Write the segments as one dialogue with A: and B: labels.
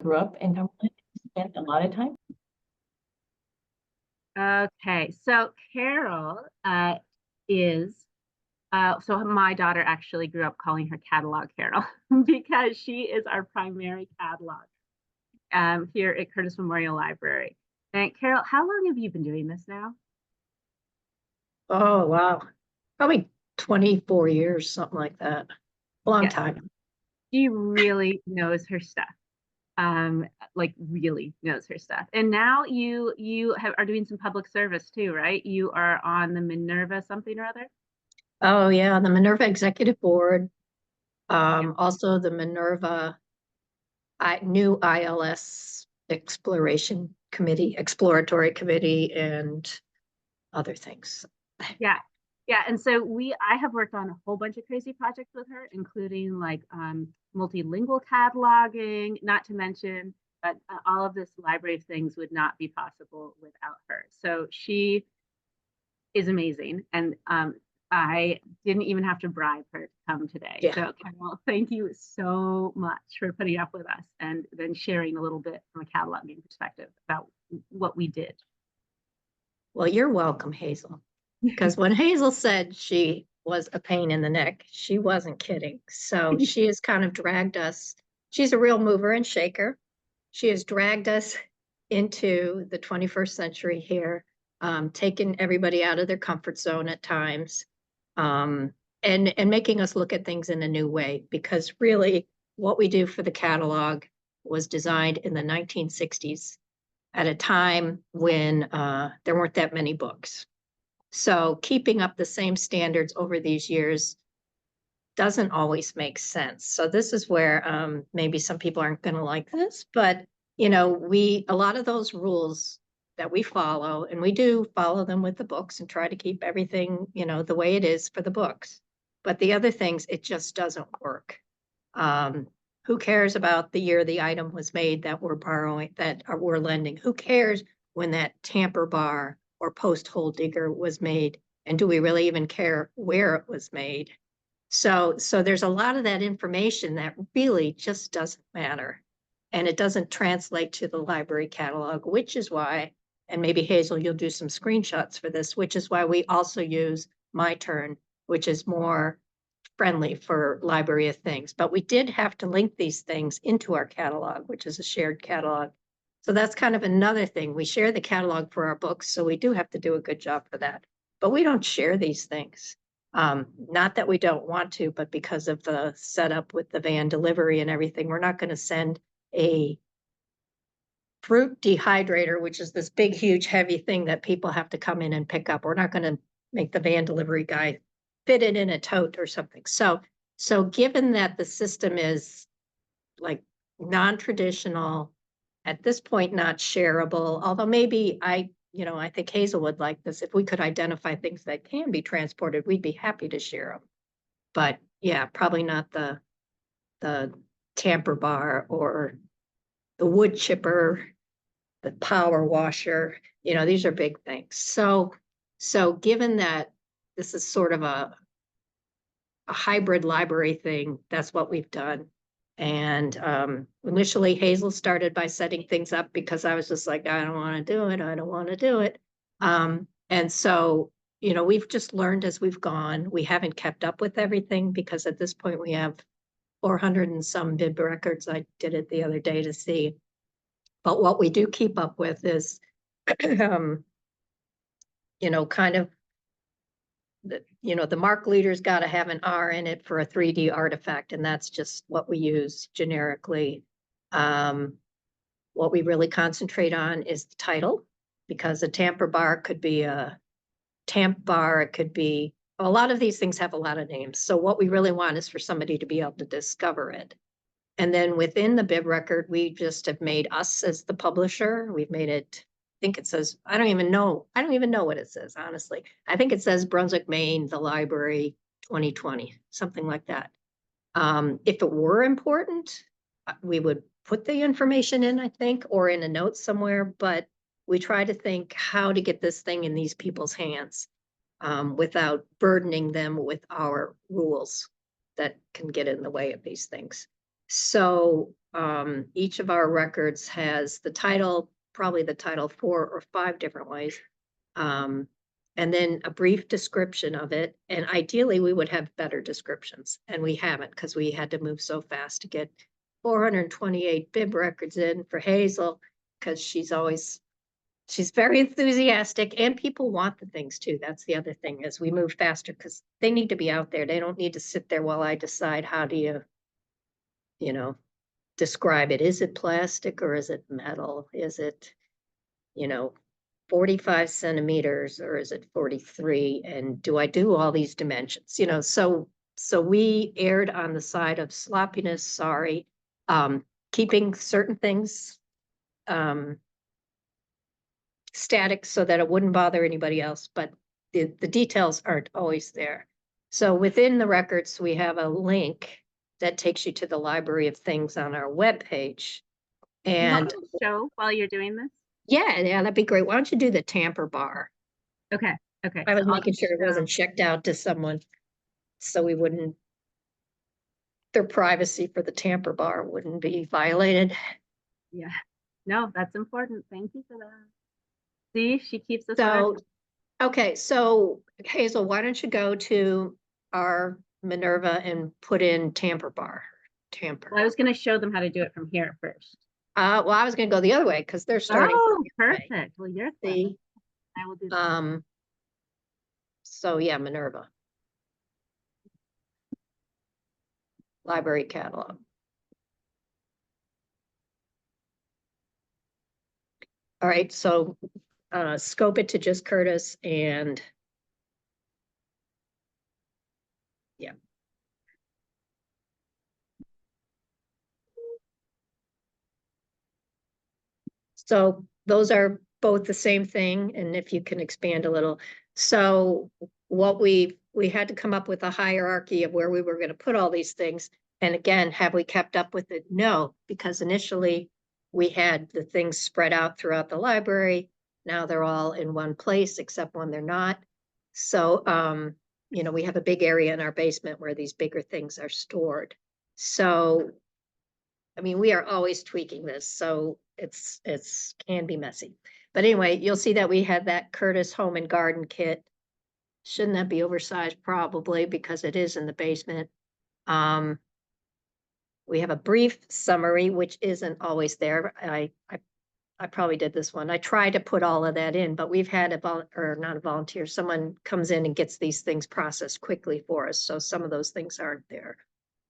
A: Grew up in Cumberland, spent a lot of time.
B: Okay, so Carol is so my daughter actually grew up calling her catalog Carol because she is our primary catalog here at Curtis Memorial Library. And Carol, how long have you been doing this now?
C: Oh, wow. Probably 24 years, something like that. Long
B: Yes,
C: time.
B: she really knows her stuff. Like really knows her stuff. And now are doing some public service too, right? You are on the Minerva something or other.
C: Oh, yeah, the Minerva Executive Board,
B: Yeah.
C: also the Minerva new ILS Exploratory Committee, and other things.
B: Yeah. Yeah. And so I have worked on a whole bunch of crazy projects with her, including like multilingual cataloging, not to mention, but all of this library of things would not be possible without her. So she is amazing. And I didn't even have to bribe her to come today.
C: Yeah.
B: So Carol, thank you so much for putting up with us and then sharing a little bit from a cataloging perspective about what we did.
C: Well, you're welcome, Hazel. Because when Hazel said she was a pain in the neck, she wasn't kidding. So she has kind of dragged us. She's a real mover and shaker. She has dragged us into the 21st century here, taking everybody out of their comfort zone at times, and making us look at things in a new way. Because really, what we do for the catalog was designed in the 1960s at a time when there weren't that many books. So keeping up the same standards over these years doesn't always make sense. So this is where maybe some people aren't going to like this, but a lot of those rules that we follow, and we do follow them with the books and try to keep everything, the way it is for the books. But the other things, it just doesn't work. Who cares about the year the item was made that we're borrowing, that we're lending? Who cares when that tamper bar or post hole digger was made? And do we really even care where it was made? So there's a lot of that information that really just doesn't matter. And it doesn't translate to the library catalog, which is why, and maybe Hazel, you'll do some screenshots for this, which is why we also use My Turn, which is more friendly for library of things. But we did have to link these things into our catalog, which is a shared catalog. So that's kind of another thing. We share the catalog for our books, so we do have to do a good job for that. But we don't share these things. Not that we don't want to, but because of the setup with the van delivery and everything, we're not going to send a fruit dehydrator, which is this big, huge, heavy thing that people have to come in and pick up. We're not going to make the van delivery guy fit it in a tote or something. So given that the system is like non-traditional, at this point, not shareable, although maybe I think Hazel would like this. If we could identify things that can be transported, we'd be happy to share them. But yeah, probably not the tamper bar or the wood chipper, the power washer. These are big things. So given that this is sort of a hybrid library thing, that's what we've done. And initially, Hazel started by setting things up because I was just like, I don't want to do it. I don't want to do it. And so, we've just learned as we've gone. We haven't kept up with everything because at this point we have 400 and some bib records. I did it the other day to see. But what we do keep up with is, kind of the mark leader's got to have an R in it for a 3D artifact, and that's just what we use generically. What we really concentrate on is the title, because a tamper bar could be a tamp bar, it could be a lot of these things have a lot of names. So what we really want is for somebody to be able to discover it. And then within the bib record, we just have made us as the publisher. We've made it, I think it says, I don't even know what it says, honestly. I think it says Brunswick, Maine, the library 2020, something like that. If it were important, we would put the information in, I think, or in a note somewhere, but we try to think how to get this thing in these people's hands without burdening them with our rules that can get in the way of these things. So each of our records has the title, probably the title 4 or 5 different ways. And then a brief description of it. And ideally, we would have better descriptions, and we haven't because we had to move so fast to get 428 bib records in for Hazel, because she's very enthusiastic, and people want the things too. That's the other thing, is we move faster because they need to be out there. They don't need to sit there while I decide how do you know, describe it. Is it plastic or is it metal? Is it, 45 centimeters or is it 43? And do I do all these dimensions? So we erred on the side of sloppiness, sorry, keeping certain things static so that it wouldn't bother anybody else, but the details aren't always there. So within the records, we have a link that takes you to the library of things on our webpage.
B: You want
C: And
B: me to show while you're doing this?
C: yeah, that'd be great. Why don't you do the tamper bar?
B: Okay, okay.
C: I was
B: so I'll
C: making
B: just
C: sure it
B: show-
C: wasn't checked out to someone, so we wouldn't, their privacy for the tamper bar wouldn't be violated.
B: Yeah, no, that's important. Thank you for that. See, she keeps us.
C: So, okay, so Hazel, why don't you go to our Minerva and put in tamper bar, tamper.
B: Well, I was going to show them how to do it from here first.
C: Well, I was gonna go the other way because they're starting.
B: Oh,
C: from the other way.
B: perfect. Well, you're clever.
C: See,
B: I will do that.
C: so yeah, Minerva. Library catalog. All right, so scope it to just Curtis and yeah. So those are both the same thing, and if you can expand a little. So what we had to come up with a hierarchy of where we were going to put all these things. And again, have we kept up with it? No, because initially we had the things spread out throughout the library. Now they're all in one place, except when they're not. So, we have a big area in our basement where these bigger things are stored. So, I mean, we are always tweaking this, so it's can be messy. But anyway, you'll see that we had that Curtis Home and Garden kit. Shouldn't that be oversized? Probably, because it is in the basement. We have a brief summary, which isn't always there. I probably did this one. I tried to put all of that in, but we've had not a volunteer, someone comes in and gets these things processed quickly for us. So some of those things aren't there.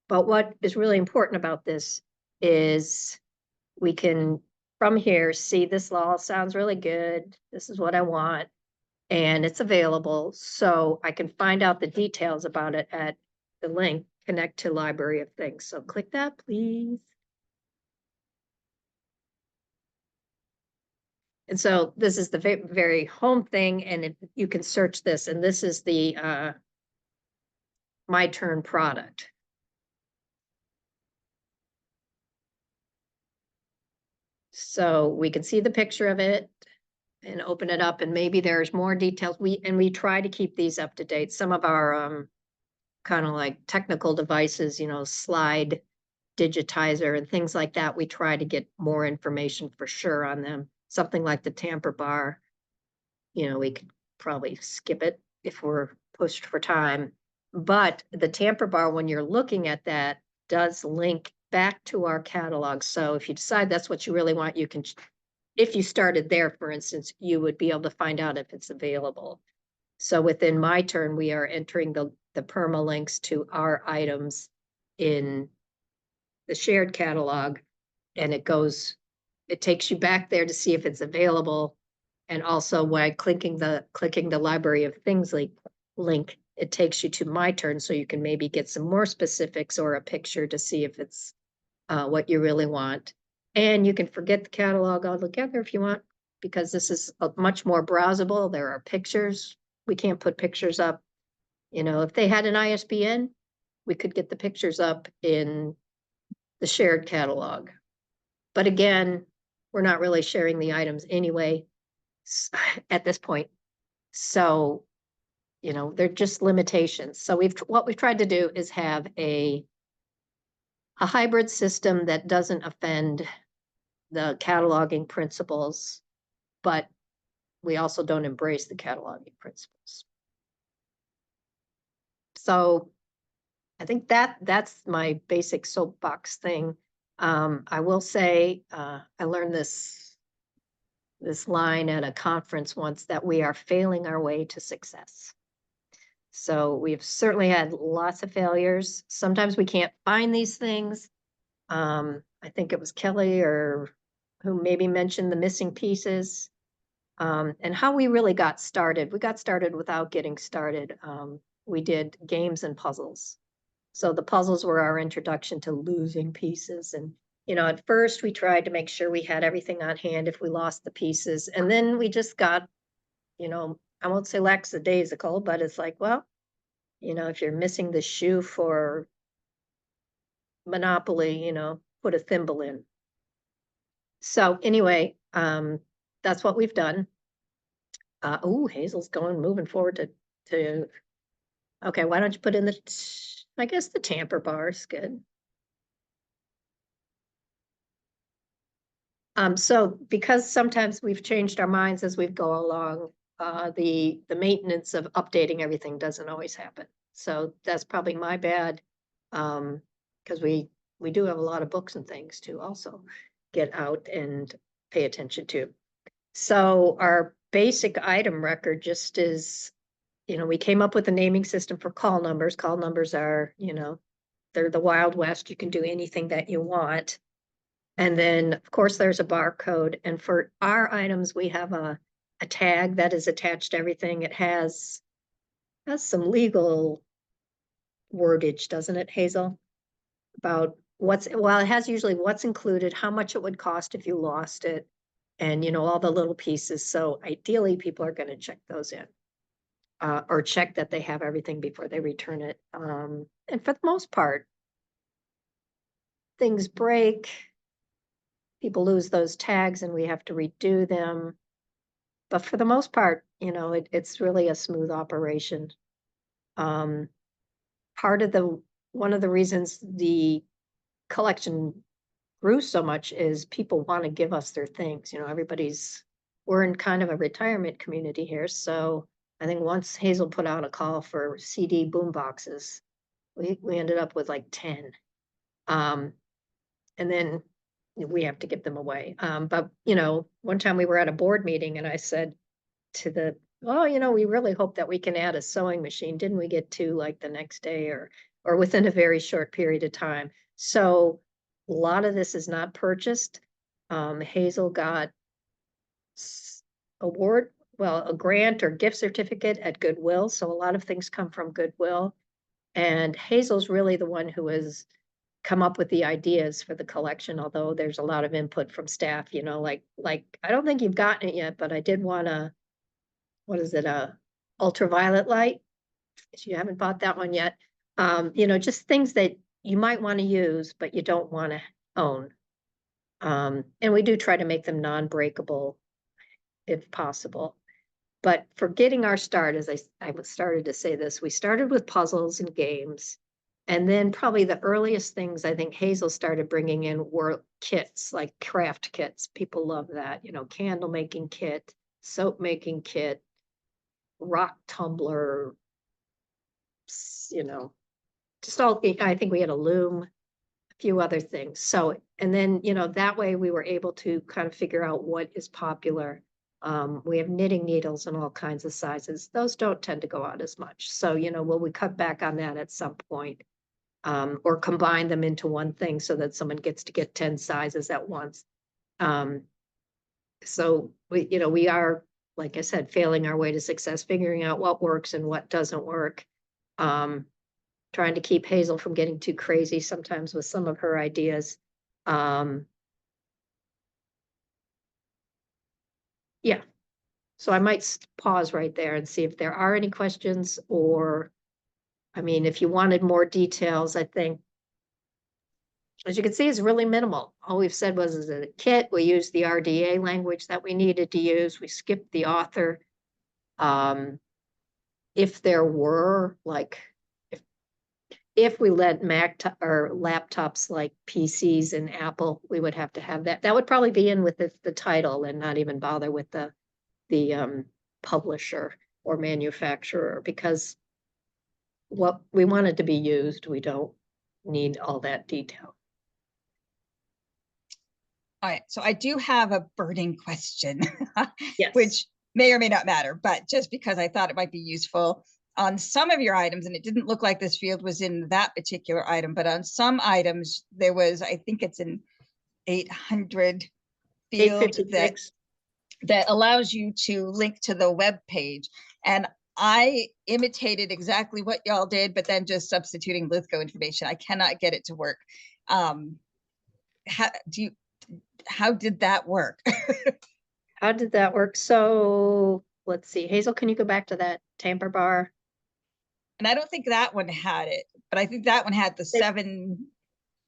C: But what is really important about this is we can, from here, see this all sounds really good. This is what I want. And it's available. So I can find out the details about it at the link, connect to Library of Things. So click that, please. And so this is the very home thing, and you can search this, and this is the My Turn product. So we can see the picture of it and open it up, and maybe there's more details. We try to keep these up to date. Some of our kind of like technical devices, slide digitizer and things like that, we try to get more information for sure on them. Something like the tamper bar, we could probably skip it if we're pushed for time. But the tamper bar, when you're looking at that, does link back to our catalog. So if you decide that's what you really want, you can, if you started there, for instance, you would be able to find out if it's available. So within My Turn, we are entering the permalinks to our items in the shared catalog, and it takes you back there to see if it's available. And also by clicking the Library of Things link, it takes you to My Turn, so you can maybe get some more specifics or a picture to see if it's what you really want. And you can forget the catalog altogether if you want, because this is much more browsable. There are pictures. We can't put pictures up. If they had an ISBN, we could get the pictures up in the shared catalog. But again, we're not really sharing the items anyway at this point. So, they're just limitations. So what we've tried to do is have a a hybrid system that doesn't offend the cataloging principles, but we also don't embrace the cataloging principles. So I think that's my basic soapbox thing. I will say, I learned this line at a conference once, that we are failing our way to success. So we've certainly had lots of failures. Sometimes we can't find these things. I think it was Kelly or who maybe mentioned the missing pieces. And how we really got started. We got started without getting started. We did games and puzzles. So the puzzles were our introduction to losing pieces. And, at first we tried to make sure we had everything on hand if we lost the pieces. And then we just got, I won't say lackadaisical, but it's like, well, if you're missing the shoe for Monopoly, put a thimble in. So anyway, that's what we've done. Oh, Hazel's moving forward to, okay, why don't you put in I guess the tamper bar is good. So because sometimes we've changed our minds as we go along, the maintenance of updating everything doesn't always happen. So that's probably my bad. Because we do have a lot of books and things to also get out and pay attention to. So our basic item record just is, we came up with a naming system for call numbers. Call numbers are, they're the Wild West. You can do anything that you want. And then, of course, there's a barcode. And for our items, we have a tag that is attached to everything. It has some legal wordage, doesn't it, Hazel? About it has usually what's included, how much it would cost if you lost it, and, all the little pieces. So ideally, people are going to check those in. Or check that they have everything before they return it. And for the most part, things break. People lose those tags and we have to redo them. But for the most part, it's really a smooth operation. One of the reasons the collection grew so much is people want to give us their things. We're in kind of a retirement community here. So I think once Hazel put out a call for CD boom boxes, we ended up with like 10. And then we have to give them away. But, one time we were at a board meeting and I said to we really hope that we can add a sewing machine. Didn't we get 2 like the next day or within a very short period of time? So a lot of this is not purchased. Hazel got a grant or gift certificate at Goodwill. So a lot of things come from Goodwill. And Hazel's really the one who has come up with the ideas for the collection, although there's a lot of input from staff, like I don't think you've gotten it yet, but I did want what is it, ultraviolet light? If you haven't bought that one yet, just things that you might want to use, but you don't want to own. And we do try to make them non-breakable if possible. But for getting our start, as I started to say this, we started with puzzles and games. And then probably the earliest things I think Hazel started bringing in were kits, like craft kits. People love that, candle making kit, soap making kit, rock tumbler, just all, I think we had a loom, a few other things. So, and then, that way we were able to kind of figure out what is popular. We have knitting needles in all kinds of sizes. Those don't tend to go out as much. So, will we cut back on that at some point? Or combine them into one thing so that someone gets to get 10 sizes at once. So we are, like I said, failing our way to success, figuring out what works and what doesn't work. Trying to keep Hazel from getting too crazy sometimes with some of her ideas. Yeah. So I might pause right there and see if there are any questions, or, if you wanted more details, I think, as you can see, it's really minimal. All we've said was, is a kit. We used the RDA language that we needed to use. We skipped the author. If there were, if we let or laptops like PCs and Apple, we would have to have that. That would probably be in with the title and not even bother with the publisher or manufacturer, because what we want it to be used, we don't need all that detail.
D: All right, so I do have a burning question,
C: Yes.
D: which may or may not matter, but just because I thought it might be useful on some of your items, and it didn't look like this field was in that particular item, but on some items, there was, I think it's an 800 field that
C: 856.
D: allows you to link to the web page. And I imitated exactly what y'all did, but then just substituting Lithgow information. I cannot get it to work. How did that work?
C: How did that work? So let's see, Hazel, can you go back to that Tamper bar?
D: And I don't think that one had it, but I think that one had the
C: They-
D: 7.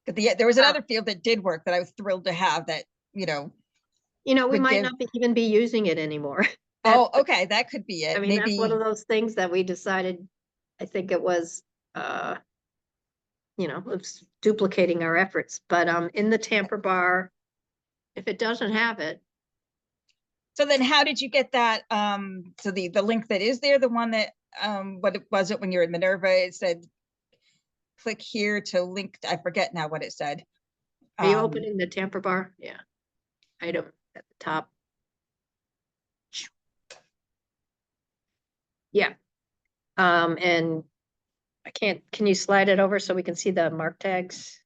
D: But there was another field that did work that I was thrilled to have that,
C: We
D: would
C: might
D: give-
C: not even be using it anymore.
D: oh, okay, that could be it.
C: I mean,
D: Maybe
C: that's one of those things that we decided, I think it was, it was duplicating our efforts, but, in the Tamper bar, if it doesn't have it,
D: So then how did you get that? So the link that is there, the one that, was it when you're in Minerva, it said, click here to link, I forget now what it said.
C: are you
D: Um,
C: opening the Tamper bar? Yeah. Item at the top. Yeah. And can you slide it over so we can see the mark tags?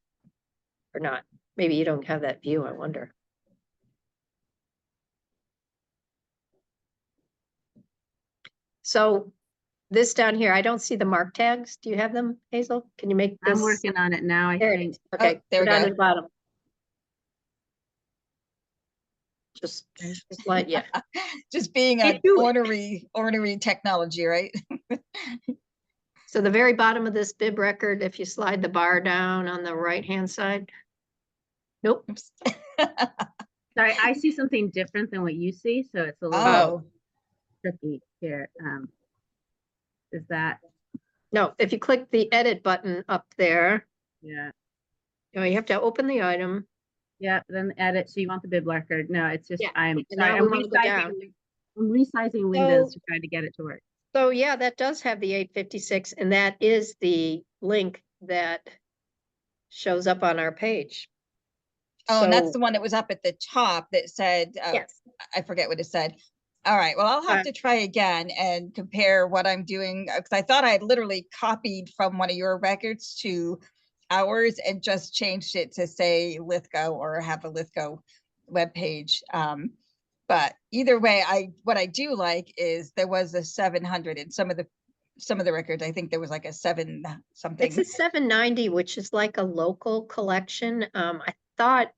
C: Or not? Maybe you don't have that view, I wonder. So this down here, I don't see the mark tags. Do you have them, Hazel? Can you make this?
B: I'm working on it now, I
C: There it
B: think.
C: is. Okay,
D: there
C: go
D: we
C: down
D: go.
C: to the bottom. Just slide, yeah.
D: Just being a
C: Can't do it.
D: ornery technology, right?
C: So the very bottom of this bib record, if you slide the bar down on the right-hand side. Nope.
D: Oops.
B: Sorry, I see something different than what you see, so it's a little
D: Oh,
B: tricky here. Is that,
C: No, if you click the edit button up there,
B: yeah,
C: you have to open the item.
B: yeah, then edit, so you want the bib record. No, it's just,
C: Yeah,
B: I'm
C: and
B: sorry,
C: now
B: I'm
C: we wanna go down.
B: resizing Windows to try to get it to work.
C: So yeah, that does have the 856, and that is the link that shows up on our page.
D: oh, and that's
C: So-
D: the one that was up at the top that said,
C: Yes.
D: I forget what it said. All right, well, I'll have
C: Uh,
D: to try again and compare what I'm doing, because I thought I had literally copied from one of your records to ours and just changed it to say Lithgow or have a Lithgow webpage. But either way, what I do like is there was a 700 in some of the records. I think there was like a 7 something.
C: It's a 790, which is like a local collection. I thought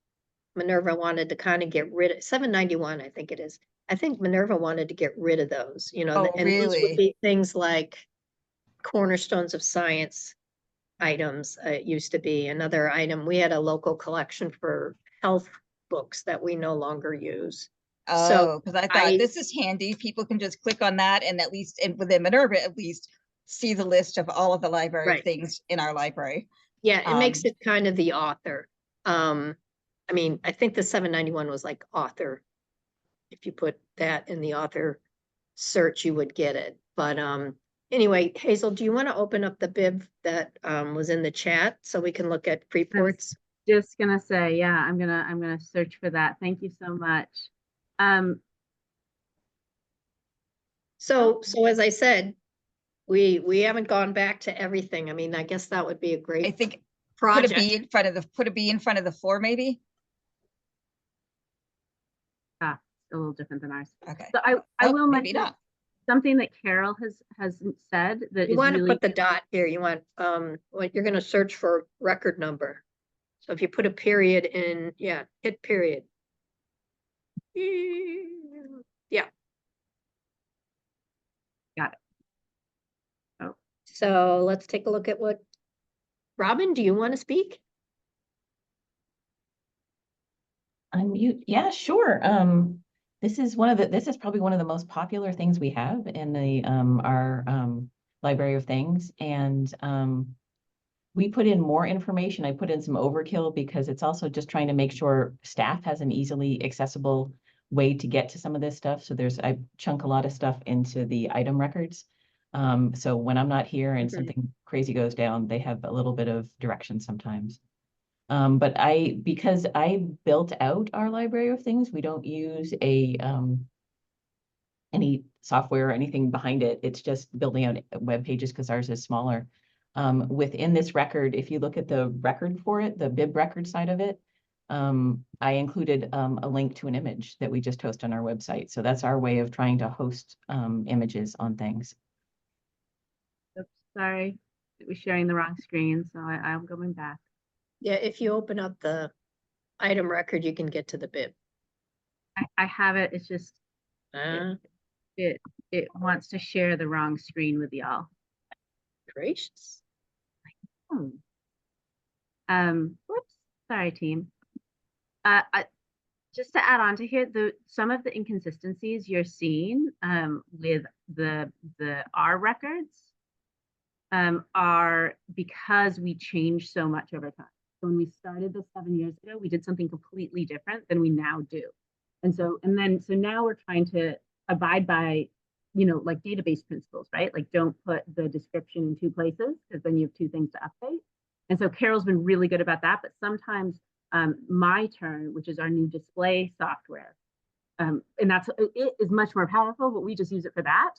C: Minerva wanted to kind of get rid of 791, I think it is. I think Minerva wanted to get rid of those,
D: Oh,
C: and those
D: really?
C: would be things like cornerstones of science items. It used to be another item. We had a local collection for health books that we no longer use. So
D: Oh, because I thought
C: I-
D: this is handy. People can just click on that and at least, and within Minerva, at least see the list of all of the library
C: Right.
D: things in our library.
C: Yeah, it makes
D: Um,
C: it kind of the author. I mean, I think the 791 was like author. If you put that in the author search, you would get it. But anyway, Hazel, do you want to open up the bib that was in the chat so we can look at Freeport's?
B: Just gonna say, yeah, I'm gonna search for that. Thank you so much.
C: So as I said, we haven't gone back to everything. I mean, I guess that would be a
D: I
C: great
D: think put a
C: project.
D: B in front of the 4, maybe.
B: A little different than ours.
D: Okay.
B: So I
D: Oh,
B: will
D: maybe
B: mention
D: not.
B: something that Carol has said that
C: You
B: is
C: want to
B: really
C: put the dot here. You want what you're going to search for record number. So if you put a period in, yeah, hit period. Yeah.
B: Got it. Oh.
C: So let's take a look at what, Robin, do you want to speak?
A: Unmute. Yeah, sure. This is probably one of the most popular things we have in the our Library of Things. And we put in more information. I put in some overkill because it's also just trying to make sure staff has an easily accessible way to get to some of this stuff. So I chunk a lot of stuff into the item records. So when I'm not here and
C: Mhm.
A: something crazy goes down, they have a little bit of direction sometimes. But because I built out our library of things, we don't use any software or anything behind it. It's just building out web pages because ours is smaller. Within this record, if you look at the record for it, the bib record side of it, I included a link to an image that we just host on our website. So that's our way of trying to host images on things.
B: Oops, sorry, it was sharing the wrong screen, so I'm going back.
C: Yeah, if you open up the item record, you can get to the bib.
B: I have it, it's just,
C: Ah,
B: it wants to share the wrong screen with y'all.
C: gracious.
B: Whoops, sorry, team. Just to add on to here, some of the inconsistencies you're seeing with the R records are because we changed so much over time. So when we started this 7 years ago, we did something completely different than we now do. So now we're trying to abide by, like database principles, right? Like don't put the description in two places because then you have two things to update. And so Carol's been really good about that, but sometimes MyTurn, which is our new display software, and it is much more powerful, but we just use it for that,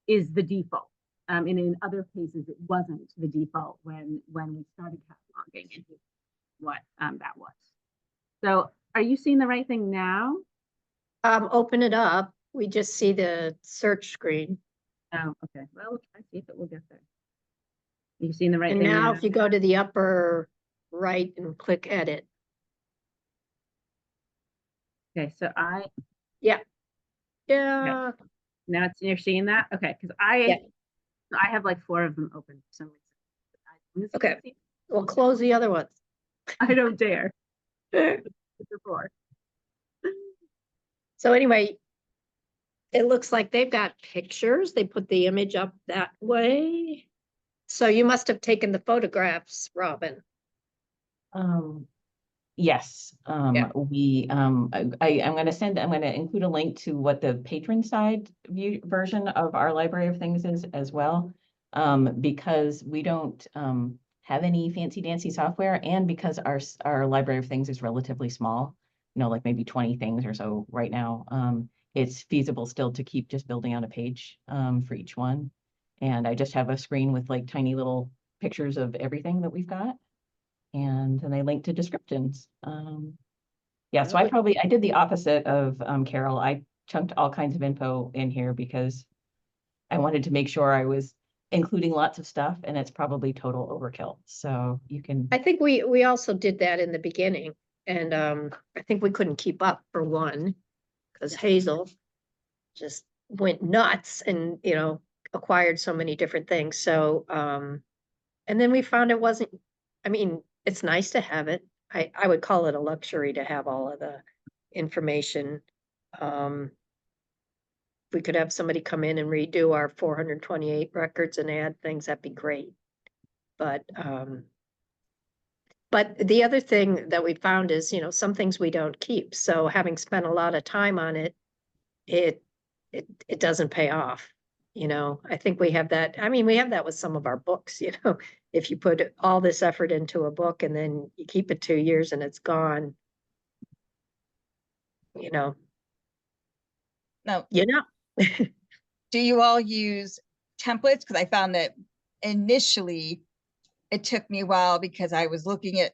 B: is the default. And in other cases, it wasn't the default when we started cataloging and what that was. So are you seeing the right thing now?
C: Open it up. We just see the search screen.
B: Oh, okay. Well, we'll try to see if it will get there. You seeing the right
C: And
B: thing
C: now
B: now?
C: if you go to the upper right and click edit.
B: Okay, so
C: Yeah.
B: now you're seeing that? Okay, because
C: Yeah.
B: I have like 4 of them open for some reason.
C: Okay. We'll close the other ones.
B: I don't dare. Before.
C: So anyway, it looks like they've got pictures. They put the image up that way. So you must have taken the photographs, Robin.
A: Yes,
C: Yeah.
A: I'm gonna include a link to what the patron side version of our library of things is as well. Because we don't have any fancy dancy software and because our library of things is relatively small, like maybe 20 things or so right now. It's feasible still to keep just building out a page for each one. And I just have a screen with like tiny little pictures of everything that we've got. And then they link to descriptions. Yeah, so I did the opposite of Carol. I chunked all kinds of info in here because I wanted to make sure I was including lots of stuff and it's probably total overkill. So you can.
C: I think we also did that in the beginning. And I think we couldn't keep up for one, because Hazel just went nuts and, acquired so many different things. So, and then we found it wasn't, I mean, it's nice to have it. I would call it a luxury to have all of the information. If we could have somebody come in and redo our 428 records and add things, that'd be great. But the other thing that we found is, some things we don't keep. So having spent a lot of time on it, it doesn't pay off. I think we have that. I mean, we have that with some of our books, if you put all this effort into a book and then you keep it 2 years and it's gone,
D: No. Do you all use templates? Because I found that initially it took me a while because I was looking at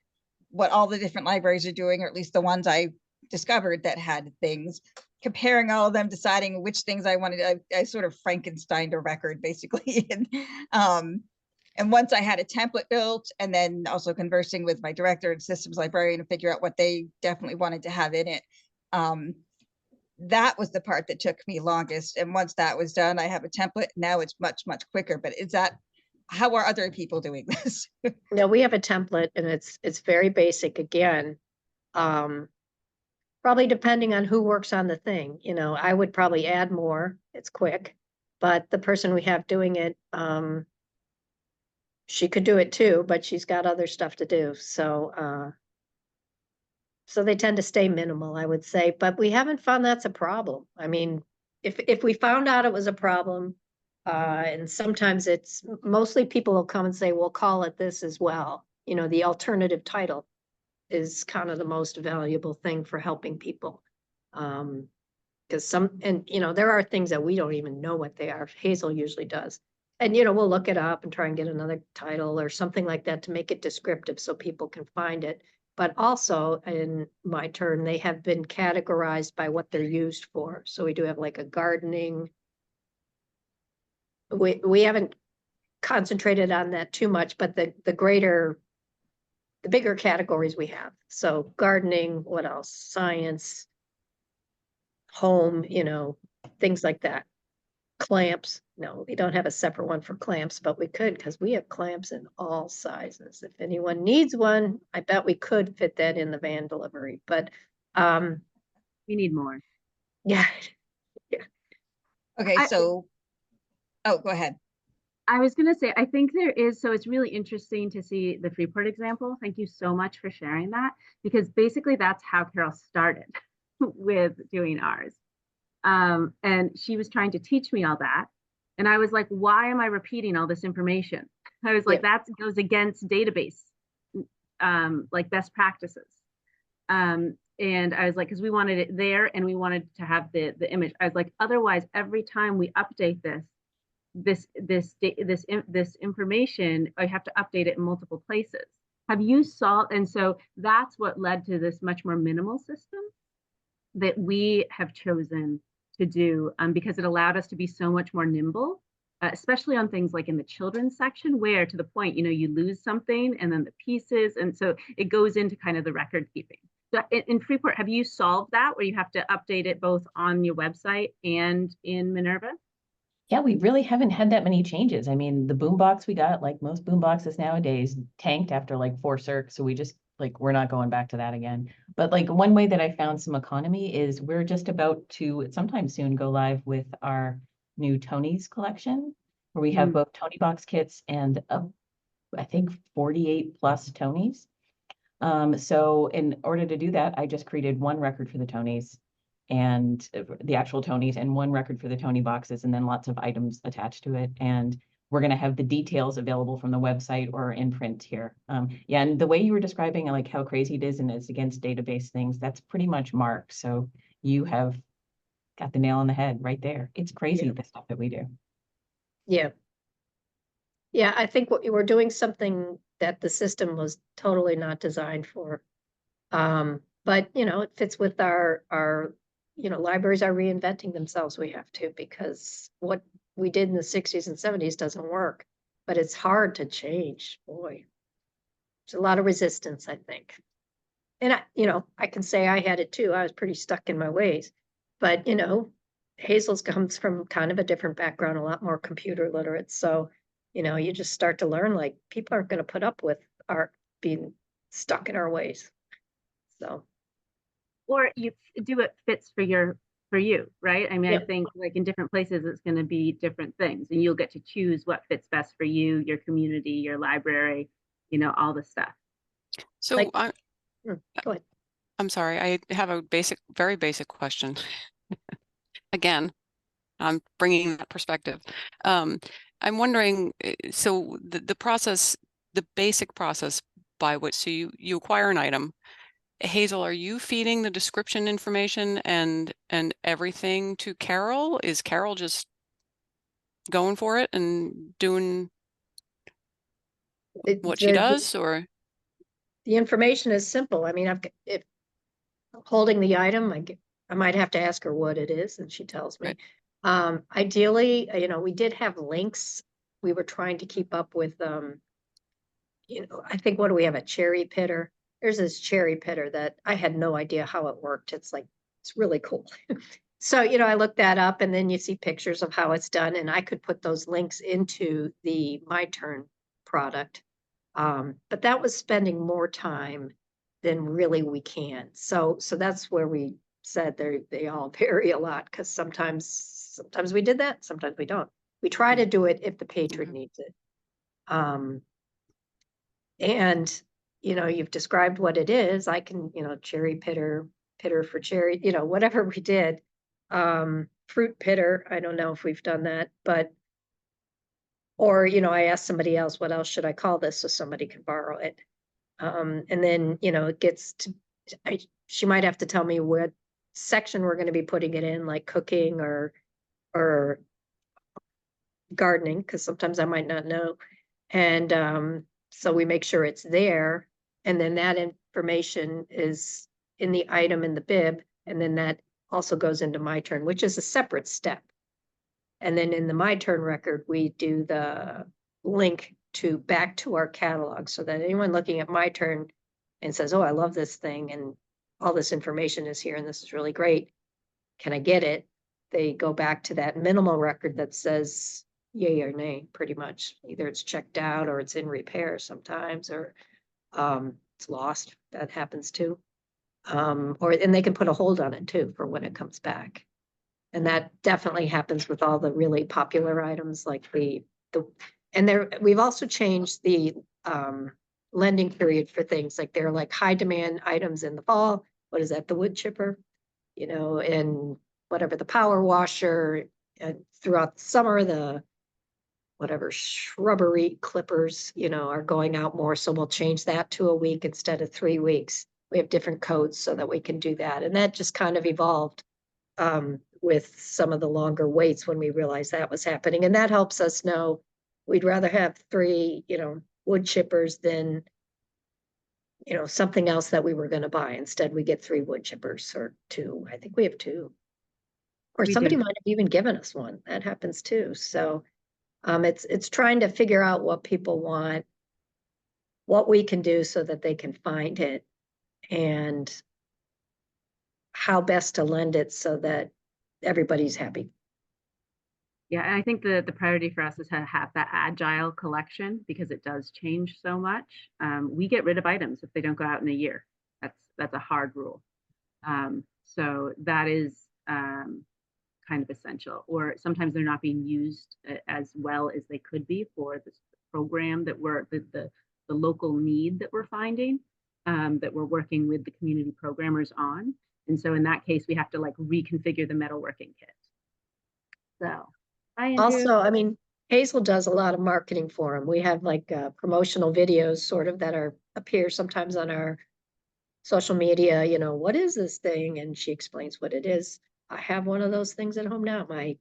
D: what all the different libraries are doing, or at least the ones I discovered that had things, comparing all of them, deciding which things I wanted. I sort of Frankensteined a record basically. And once I had a template built, and then also conversing with my director and systems librarian to figure out what they definitely wanted to have in it, that was the part that took me longest. And once that was done, I have a template. Now it's much, much quicker. But how are other people doing this?
C: No, we have a template and it's very basic again. Probably depending on who works on the thing, I would probably add more. It's quick, but the person we have doing it, she could do it too, but she's got other stuff to do. So they tend to stay minimal, I would say, but we haven't found that's a problem. I mean, if we found out it was a problem, and sometimes it's mostly people will come and say, we'll call it this as well. You know, the alternative title is kind of the most valuable thing for helping people. Because you know, there are things that we don't even know what they are. Hazel usually does. And, you know, we'll look it up and try and get another title or something like that to make it descriptive so people can find it. But also in my turn, they have been categorized by what they're used for. So we do have like a gardening. We haven't concentrated on that too much, but the bigger categories we have. So gardening, what else? Science, home, you know, things like that. Clamps. No, we don't have a separate one for clamps, but we could because we have clamps in all sizes. If anyone needs one, I bet we could fit that in the van delivery, but
B: We need more.
C: yeah.
D: Okay,
B: I-
D: so, oh, go ahead.
B: I was going to say, I think there is, so it's really interesting to see the Freeport example. Thank you so much for sharing that, because basically that's how Carol started with doing ours. And she was trying to teach me all that. And I was like, why am I repeating all this information? I was like, that goes against database, like best practices. And I was like, because we wanted it there and we wanted to have the image. I was like, otherwise, every time we update this information, I have to update it in multiple places. Have you solved? And so that's what led to this much more minimal system that we have chosen to do, because it allowed us to be so much more nimble, especially on things like in the children's section, where to the point, you know, you lose something and then the pieces. And so it goes into kind of the record keeping. So in Freeport, have you solved that where you have to update it both on your website and in Minerva?
A: Yeah, we really haven't had that many changes. I mean, the boombox we got, like most boomboxes nowadays, tanked after like 4 circs. So we just like, we're not going back to that again. But like one way that I found some economy is we're just about to sometime soon go live with our new Tony's collection, where we have both Tony box kits and I think 48 plus Tonys. So in order to do that, I just created one record for the Tonys and the actual Tonys and one record for the Tony boxes, and then lots of items attached to it. And we're going to have the details available from the website or in print here. Yeah, and the way you were describing like how crazy it is and it's against database things, that's pretty much Mark. So you have got the nail on the head right there. It's crazy, the stuff that we do.
C: Yeah. Yeah, I think we're doing something that the system was totally not designed for. But you know, it fits with our you know, libraries are reinventing themselves. We have to, because what we did in the 60s and 70s doesn't work, but it's hard to change. Boy, there's a lot of resistance, I think. And you know, I can say I had it too. I was pretty stuck in my ways, but you know, Hazel's comes from kind of a different background, a lot more computer literate. So, you know, you just start to learn like people aren't going to put up with our being stuck in our ways. So.
B: Or you do what fits for you, right? I mean,
C: Yep.
B: I think like in different places, it's going to be different things, and you'll get to choose what fits best for you, your community, your library, you know, all the stuff.
E: So
C: Like- Go ahead.
E: I'm sorry, I have a very basic question. Again, I'm bringing that perspective. I'm wondering, so the process, the basic process by which, so you acquire an item. Hazel, are you feeding the description information and everything to Carol? Is Carol just going for it and doing what she does, or?
C: The information is simple. I mean, if I'm holding the item, I might have to ask her what it is, and she tells me.
E: Right.
C: Ideally, you know, we did have links. We were trying to keep up with, you know, I think, what do we have, a cherry pitter? There's this cherry pitter that I had no idea how it worked. It's like, it's really cool. So, you know, I looked that up, and then you see pictures of how it's done, and I could put those links into the My Turn product. But that was spending more time than really we can. So that's where we said they all vary a lot, because sometimes we did that, sometimes we don't. We try to do it if the patron needs it. And, you know, you've described what it is. I can, you know, cherry pitter for cherry, you know, whatever we did. Fruit pitter, I don't know if we've done that, but, or, you know, I asked somebody else, what else should I call this? So somebody can borrow it. And then, you know, it gets to, she might have to tell me what section we're going to be putting it in, like cooking or gardening, because sometimes I might not know. And so we make sure it's there. And then that information is in the item in the bib. And then that also goes into My Turn, which is a separate step. And then in the My Turn record, we do the link to back to our catalog so that anyone looking at My Turn and says, oh, I love this thing and all this information is here and this is really great. Can I get it? They go back to that minimal record that says yay or nay, pretty much. Either it's checked out or it's in repair sometimes, or it's lost. That happens too. And they can put a hold on it too for when it comes back. And that definitely happens with all the really popular items like we've also changed the lending period for things like they're like high demand items in the fall. What is that? The wood chipper, you know, and whatever, the power washer, and throughout the summer, the whatever shrubbery clippers, you know, are going out more. So we'll change that to a week instead of 3 weeks. We have different codes so that we can do that. And that just kind of evolved with some of the longer waits when we realized that was happening. And that helps us know we'd rather have 3, you know, wood chippers than, you know, something else that we were going to buy. Instead, we get 3 wood chippers or 2. I think we have 2. Or
B: We
C: somebody
B: do.
C: might have even given us one. That happens too. So it's trying to figure out what people want, what we can do so that they can find it, and how best to lend it so that everybody's happy.
B: Yeah, and I think the priority for us is to have that agile collection because it does change so much. We get rid of items if they don't go out in a year. That's a hard rule. So that is kind of essential. Or sometimes they're not being used as well as they could be for this program that we're the local need that we're finding, that we're working with the community programmers on. And so in that case, we have to like reconfigure the metalworking kit. So. Hi, Andrew.
C: Also, I mean, Hazel does a lot of marketing for them. We have like promotional videos sort of that appear sometimes on our social media, you know, what is this thing? And she explains what it is. I have one of those things at home now, my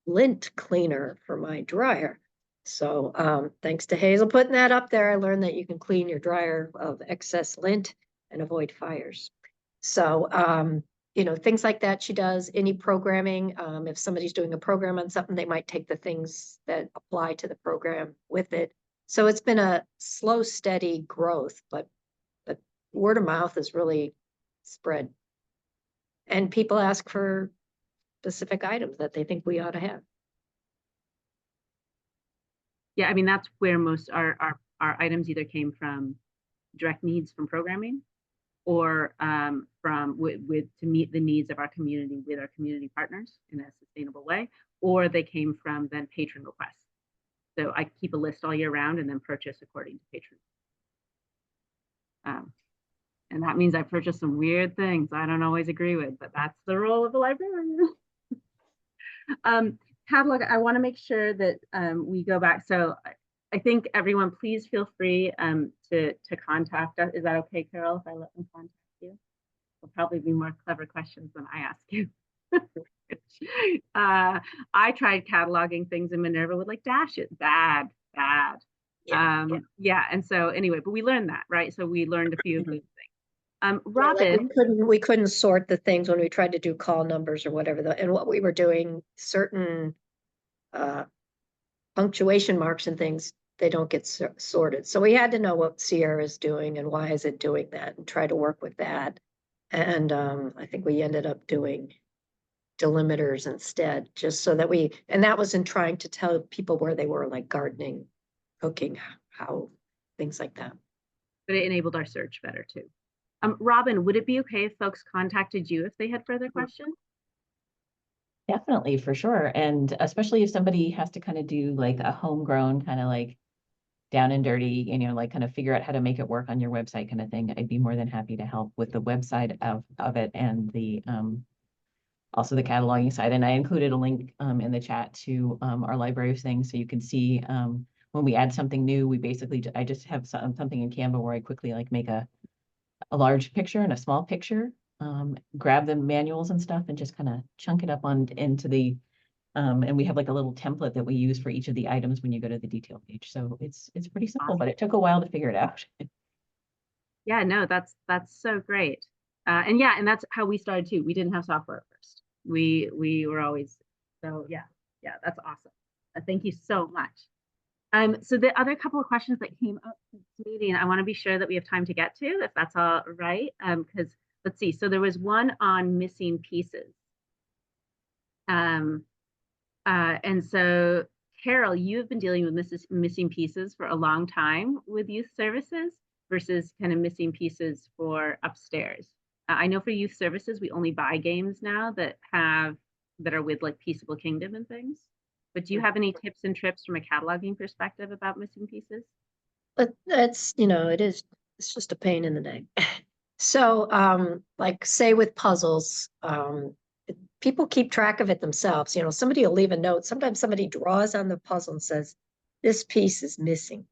C: lint cleaner for my dryer. So thanks to Hazel putting that up there, I learned that you can clean your dryer of excess lint and avoid fires. So you know, things like that she does. Any programming, if somebody's doing a program on something, they might take the things that apply to the program with it. So it's been a slow, steady growth, but word of mouth is really spread. And people ask for specific items that they think we ought to have.
B: Yeah, I mean, that's where most our items either came from direct needs from programming or from to meet the needs of our community with our community partners in a sustainable way, or they came from then patron requests. So I keep a list all year round and then purchase according to patron. And that means I purchase some weird things I don't always agree with, but that's the role of the librarian. Catalog, I want to make sure that we go back. So I think everyone, please feel free to contact us. Is that okay, Carol, if I let them contact you? There'll probably be more clever questions than I ask you. I tried cataloging things in Minerva with like dashes. Bad. Yeah. And so anyway, but we learned that, right? So we learned a few of those things. Robin.
C: Yeah, like we couldn't sort the things when we tried to do call numbers or whatever. And what we were doing, certain punctuation marks and things, they don't get sorted. So we had to know what Sierra is doing and why is it doing that and try to work with that. And I think we ended up doing delimiters instead, just so that and that was in trying to tell people where they were, like gardening, cooking, how, things like that.
B: But it enabled our search better too. Robin, would it be okay if folks contacted you if they had further questions?
A: Definitely, for sure. And especially if somebody has to kind of do like a homegrown kind of like down and dirty, and, like kind of figure out how to make it work on your website kind of thing, I'd be more than happy to help with the website of it and the, also the cataloging side. And I included a link in the chat to our library of things, so you can see when we add something new, we basically, I just have something in Canva where I quickly like make a large picture and a small picture, grab the manuals and stuff and just kind of chunk it up into the, and we have like a little template that we use for each of the items when you go to the detail page. So it's pretty simple, but it took a while to figure it out.
B: Yeah, no, that's so great. And yeah, and that's how we started too. We didn't have software at first. We were always, so yeah, that's awesome. Thank you so much. So the other couple of questions that came up in this meeting, I want to be sure that we have time to get to, if that's all right. Because let's see, so there was one on missing pieces. And so Carol, you've been dealing with missing pieces for a long time with youth services versus kind of missing pieces for upstairs. I know for youth services, we only buy games now that are with like Peaceable Kingdom and things. But do you have any tips and trips from a cataloging perspective about missing pieces?
C: But that's, it's just a pain in the neck. So, like say with puzzles, people keep track of it themselves. Somebody will leave a note. Sometimes somebody draws on the puzzle and says, this piece is missing.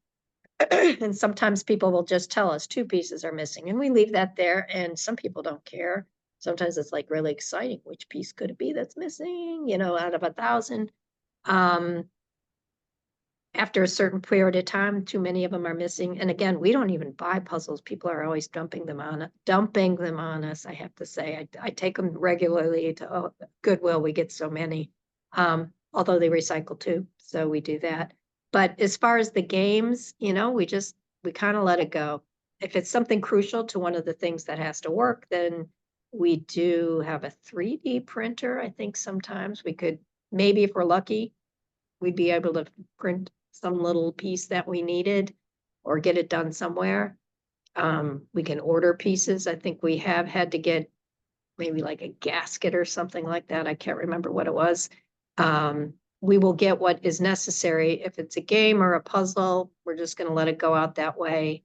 C: And sometimes people will just tell us 2 pieces are missing, and we leave that there, and some people don't care. Sometimes it's like really exciting. Which piece could it be that's missing, out of 1,000? After a certain period of time, too many of them are missing. And again, we don't even buy puzzles. People are always dumping them on us. I have to say, I take them regularly to Goodwill. We get so many, although they recycle too. So we do that. But as far as the games, we kind of let it go. If it's something crucial to one of the things that has to work, then we do have a 3D printer. I think sometimes we could, maybe if we're lucky, we'd be able to print some little piece that we needed or get it done somewhere. We can order pieces. I think we have had to get maybe like a gasket or something like that. I can't remember what it was. We will get what is necessary. If it's a game or a puzzle, we're just going to let it go out that way.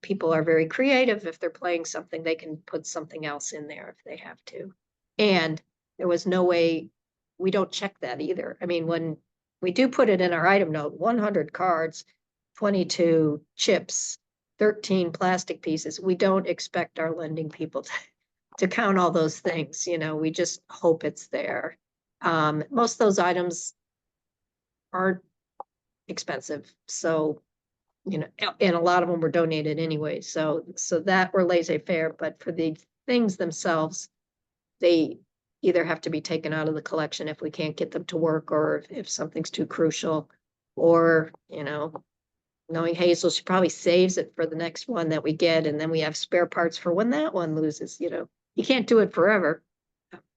C: People are very creative. If they're playing something, they can put something else in there if they have to. And there was no way, we don't check that either. I mean, when we do put it in our item note, 100 cards, 22 chips, 13 plastic pieces. We don't expect our lending people to count all those things. We just hope it's there. Most of those items aren't expensive. So, and a lot of them were donated anyway. So that we're laissez-faire, but for the things themselves, they either have to be taken out of the collection if we can't get them to work, or if something's too crucial, or, knowing Hazel, she probably saves it for the next one that we get. And then we have spare parts for when that one loses, you can't do it forever,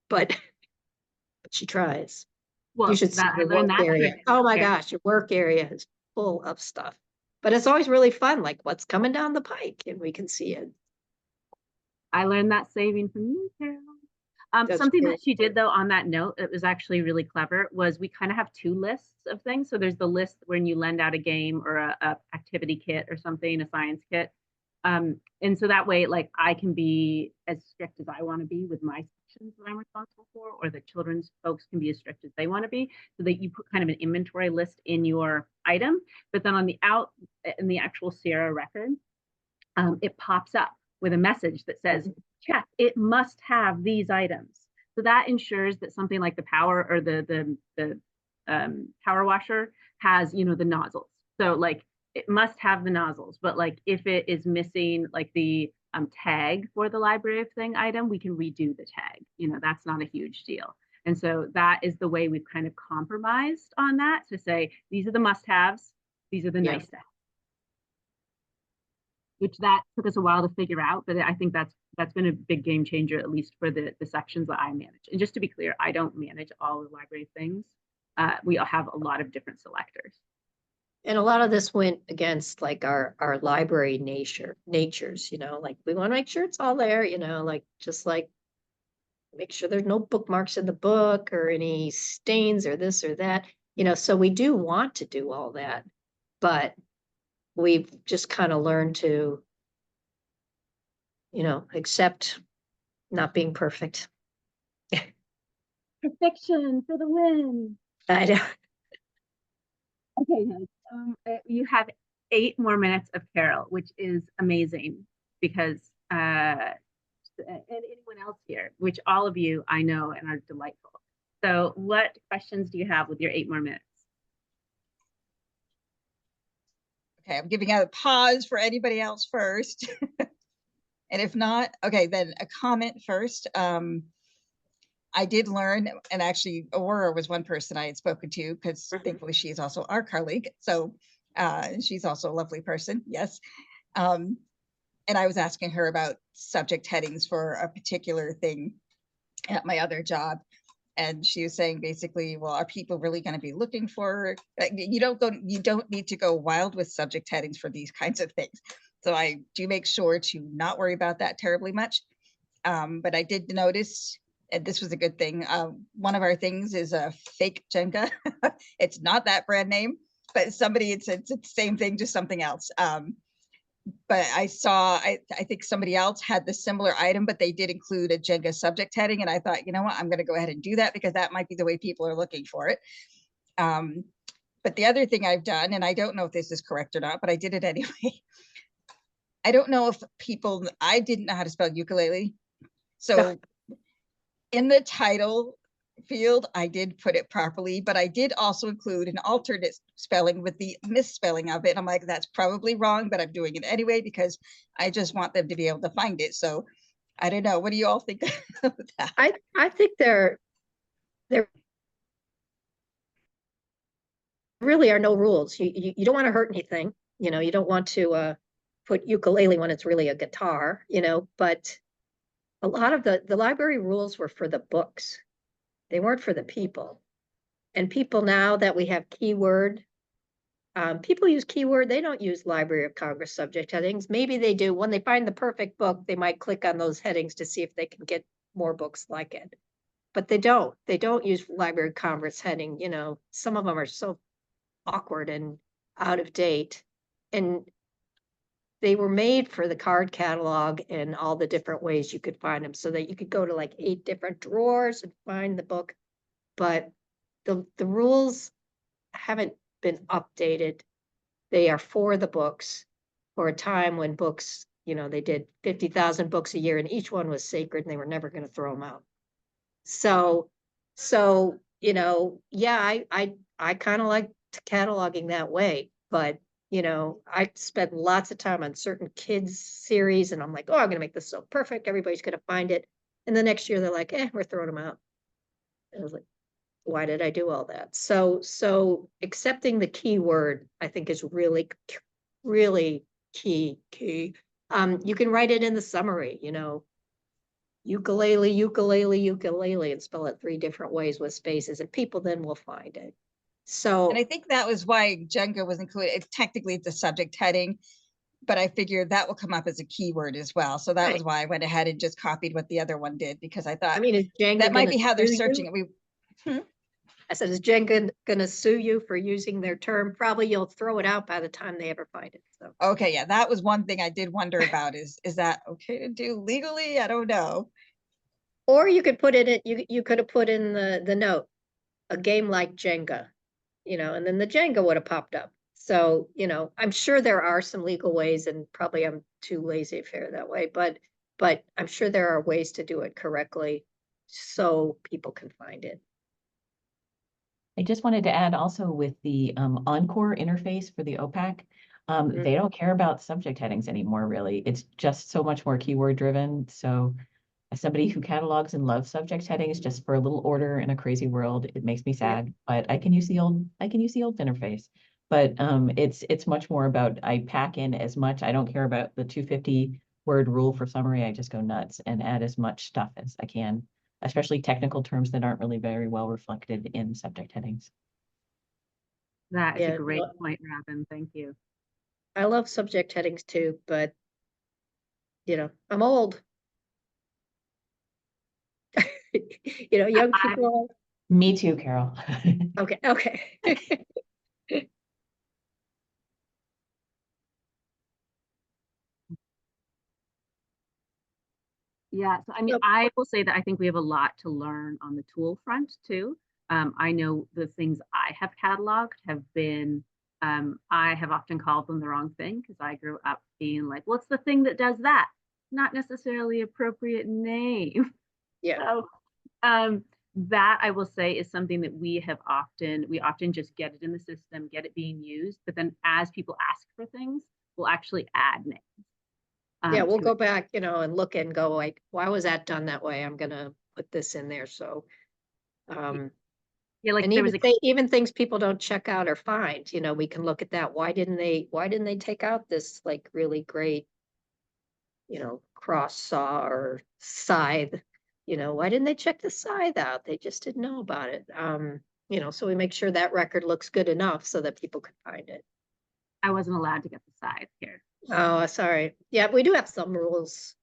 C: but she tries.
B: Well,
C: You should see
B: I
C: your
B: learned
C: work
B: that
C: area.
B: trick.
C: Oh my
B: Yeah.
C: gosh, your work area is full of stuff, but it's always really fun. Like what's coming down the pike, and we can see it.
B: I learned that saving from you, Carol.
C: That's
B: Something
C: great.
B: that she did though on that note, it was actually really clever, was we kind of have 2 lists of things. So there's the list when you lend out a game or a activity kit or something, a science kit. And so that way, like I can be as strict as I want to be with my sections that I'm responsible for, or the children's folks can be as strict as they want to be, so that you put kind of an inventory list in your item. But then in the actual Sierra record, it pops up with a message that says, check, it must have these items. So that ensures that something like the power or the power washer has, the nozzles. So like it must have the nozzles, but like if it is missing like the tag for the library of thing item, we can redo the tag. That's not a huge deal. And so that is the way we've kind of compromised on that, to say these are the must-haves, these are the nice to have. Which that took us a while to figure out, but I think that's been a big game changer, at least for the sections that I manage. And just to be clear, I don't manage all the library things. We all have a lot of different selectors.
C: And a lot of this went against like our library natures, like we want to make sure it's all there, like just like make sure there's no bookmarks in the book or any stains or this or that, so we do want to do all that, but we've just kind of learned to, accept not being perfect.
B: Perfection for the win.
C: I know.
B: Okay, guys, you have 8 more minutes of Carol, which is amazing because, and anyone else here, which all of you I know and are delightful. So what questions do you have with your 8 more minutes?
D: Okay, I'm giving out a pause for anybody else first. And if not, okay, then a comment first. I did learn, and actually Aurora was one person I had spoken to because thankfully she is also our colleague. So she's also a lovely person, yes. And I was asking her about subject headings for a particular thing at my other job. And she was saying basically, well, are people really going to be looking for, you don't need to go wild with subject headings for these kinds of things. So I do make sure to not worry about that terribly much. But I did notice, and this was a good thing, one of our things is a fake Jenga. It's not that brand name, but it's the same thing, just something else. But I think somebody else had the similar item, but they did include a Jenga subject heading. And I thought, you know what, I'm going to go ahead and do that because that might be the way people are looking for it. But the other thing I've done, and I don't know if this is correct or not, but I did it anyway. I don't know if I didn't know how to spell ukulele. So in the title field, I did put it properly, but I did also include an alternate spelling with the misspelling of it. I'm like, that's probably wrong, but I'm doing it anyway because I just want them to be able to find it. So I don't know. What do you all think of that?
C: I think there really are no rules. You don't want to hurt anything. You don't want to put ukulele when it's really a guitar, but a lot of the library rules were for the books. They weren't for the people. And people now that we have keyword, people use keyword, they don't use Library of Congress subject headings. Maybe they do. When they find the perfect book, they might click on those headings to see if they can get more books like it. But they don't use Library of Congress heading. Some of them are so awkward and out of date. And they were made for the card catalog and all the different ways you could find them so that you could go to like 8 different drawers and find the book. But the rules haven't been updated. They are for the books for a time when books, they did 50,000 books a year and each one was sacred and they were never going to throw them out. So, yeah, I kind of like cataloging that way, but I spent lots of time on certain kids series and I'm like, oh, I'm gonna make this so perfect. Everybody's gonna find it. And the next year they're like, we're throwing them out. And I was like, why did I do all that? So accepting the keyword, I think is really, really key. You can write it in the summary, ukulele, ukulele, ukulele, and spell it 3 different ways with spaces, and people then will find it. So,
D: And I think that was why Jenga was included. It's a subject heading, but I figured that will come up as a keyword as well. So that was why I went ahead and just copied what the other one did, because I thought
C: is Jenga
D: that might be how they're
C: sue
D: searching
C: you?
D: it.
C: I said, is Jenga gonna sue you for using their term? Probably you'll throw it out by the time they ever find it. So,
D: Okay, yeah, that was one thing I did wonder about is that okay to do legally? I don't know.
C: or you could put it in, you could have put in the note, a game like Jenga, and then the Jenga would have popped up. So, I'm sure there are some legal ways, and probably I'm too lazy to figure that way, but I'm sure there are ways to do it correctly so people can find it.
A: I just wanted to add also with the Encore interface for the OPAC, they don't care about subject headings anymore, really. It's just so much more keyword driven. So as somebody who catalogs and loves subject headings, just for a little order in a crazy world, it makes me sad, but I can use the old interface. But it's much more about, I pack in as much. I don't care about the 250 word rule for summary. I just go nuts and add as much stuff as I can, especially technical terms that aren't really very well reflected in subject headings.
B: That is
C: Yeah,
B: a great
C: no,
B: point, Robin. Thank you.
C: I love subject headings too, but I'm old. Young people.
A: Me too, Carol.
C: Okay.
B: Yeah, so I mean,
C: Yep.
B: I will say that I think we have a lot to learn on the tool front too. I know the things I have cataloged have been, I have often called them the wrong thing because I grew up being like, what's the thing that does that? Not necessarily appropriate name.
C: Yeah,
B: So that I will say is something that we often just get it in the system, get it being used, but then as people ask for things, we'll actually add names.
C: yeah, we'll
B: To
C: go
B: it.
C: back, and look and go like, why was that done that way? I'm gonna put this in there, so.
B: Yeah, like
C: And
B: there was a
C: even things people don't check out or find, we can look at that. Why didn't they take out this like really great, cross saw or scythe? Why didn't they check the scythe out? They just didn't know about it. So we make sure that record looks good enough so that people can find it.
B: I wasn't allowed to get the scythe here.
C: Oh, sorry. Yeah, we do have some rules.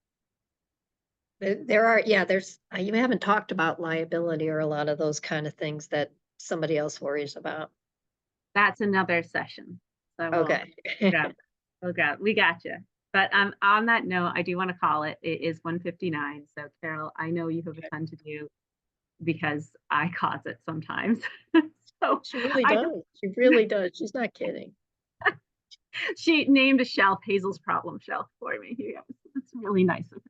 C: There are, yeah, you haven't talked about liability or a lot of those kind of things that somebody else worries about.
B: That's another session. So
C: Okay.
B: yeah, we got you. But on that note, I do want to call it. It is 1:59. So Carol, I know you have a ton to do because I cause it sometimes. So
C: She really
B: I
C: does. She really does. She's not kidding.
B: she named a shelf Hazel's problem shelf for me. Yeah, it's really nice of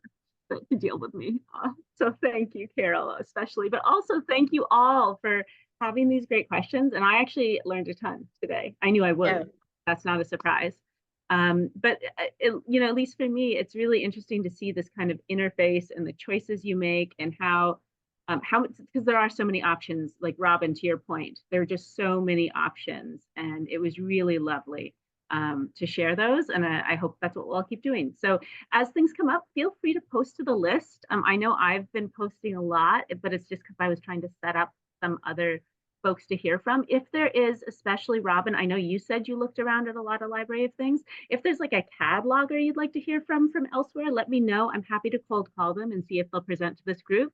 B: her to deal with me. So thank you, Carol, especially, but also thank you all for having these great questions. And I actually learned a ton today. I knew I would.
C: Yeah.
B: That's not a surprise. But at least for me, it's really interesting to see this kind of interface and the choices you make and how because there are so many options. Like Robin, to your point, there are just so many options, and it was really lovely to share those. And I hope that's what we'll keep doing. So as things come up, feel free to post to the list. I know I've been posting a lot, but it's just because I was trying to set up some other folks to hear from. If there is, especially Robin, I know you said you looked around at a lot of library of things. If there's like a catalogger you'd like to hear from elsewhere, let me know. I'm happy to cold call them and see if they'll present to this group.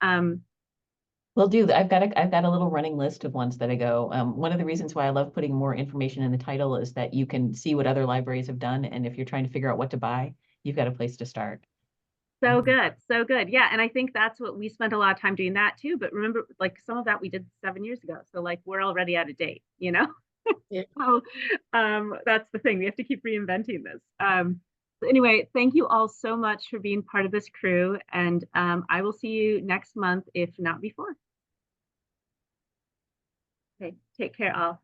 A: Will do. I've got a little running list of ones that I go. One of the reasons why I love putting more information in the title is that you can see what other libraries have done. And if you're trying to figure out what to buy, you've got a place to start.
B: So good, so good. Yeah, and I think that's what we spent a lot of time doing that too. But remember, like some of that we did 7 years ago. So like we're already out of date,
C: Yeah.
B: So that's the thing. We have to keep reinventing this. So anyway, thank you all so much for being part of this crew. And I will see you next month, if not before. Okay, take care all.